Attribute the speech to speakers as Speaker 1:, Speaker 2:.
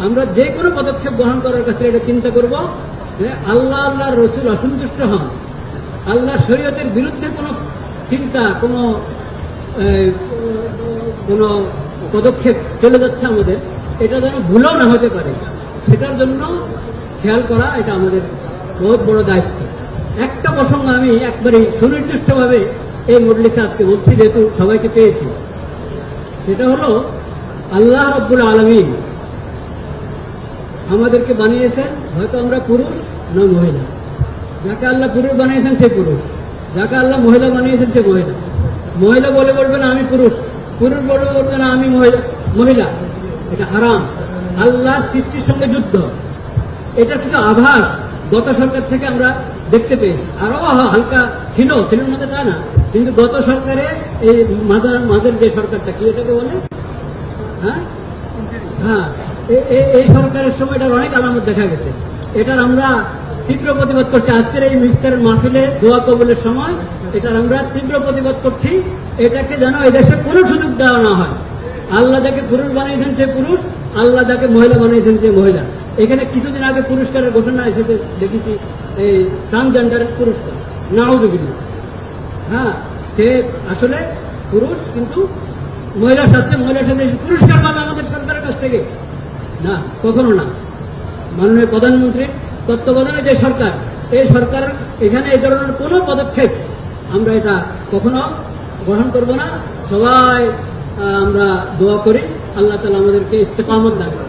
Speaker 1: আমরা যে কোনো পদক্ষেপ গ্রহণ করার ক্ষেত্রে এটা চিন্তা করব যে আল্লাহ আল্লাহর রসুল অসন্তুষ্ট হন, আল্লাহ শরীয়তের বিরুদ্ধে কোনো চিন্তা, কোনো পদক্ষেপ চলে যাচ্ছে আমাদের, এটা যেন ভুলও না হতে পারে, সেটার জন্য খেয়াল করা এটা আমাদের বহুত বড় দায়িত্ব। একটা প্রসঙ্গ আমি একবারে সুনির্দিষ্টভাবে এই মজলিসে আজকে বলছি, যেহেতু সবাইকে পেয়েছি, সেটা হলো আল্লাহ রাব্বুল আলামিন আমাদেরকে বানিয়েছেন, হয়তো আমরা পুরুষ না মহিলা। যাকে আল্লাহ পুরুষ বানিয়েছেন সে পুরুষ, যাকে আল্লাহ মহিলা বানিয়েছেন সে মহিলা। মহিলা বলে বলবে না আমি পুরুষ, পুরুষ বলে বলবে না আমি মহিলা। এটা হারাম, আল্লাহ সৃষ্টির সঙ্গে যুদ্ধ। এটার কিছু আভাস গত সরকার থেকে আমরা দেখতে পেয়েছি, আরো হালকা ছিল মধ্যে তা না, কিন্তু গত সরকারে এই মাদের যে সরকারটা কি এটাকে বলে, হ্যাঁ এই সরকারের সময় এটার অনেক আলামত দেখা গেছে। এটার আমরা তীব্র প্রতিবাদ করছি। আজকের এই ইফতারের মাহফিলে দোয়া কবুলের সময় এটার আমরা তীব্র প্রতিবাদ করছি। এটাকে যেন এদেশে কোনো সুযোগ দেওয়া না হয়। আল্লাহ যাকে পুরুষ বানিয়েছেন সে পুরুষ, আল্লাহ যাকে মহিলা বানিয়েছেন সে মহিলা। এখানে কিছুদিন আগে পুরস্কারের ঘোষণা এসেছে দেখেছি, এই ট্রান্সজেন্ডারের পুরস্কার, নাউজুবিল্লাহ। হ্যাঁ, সে আসলে পুরুষ কিন্তু মহিলার সাথে পুরস্কার পাবে আমাদের সরকারের কাছ থেকে না, কখনো না। মাননীয় প্রধানমন্ত্রীর তত্ত্বাবধানে যে সরকার, এই সরকার এখানে এই ধরনের কোনো পদক্ষেপ আমরা এটা কখনো গ্রহণ করব না। সবাই আমরা দোয়া করি আল্লাহ তাআলা আমাদেরকে ইস্তেকামত দান করেন।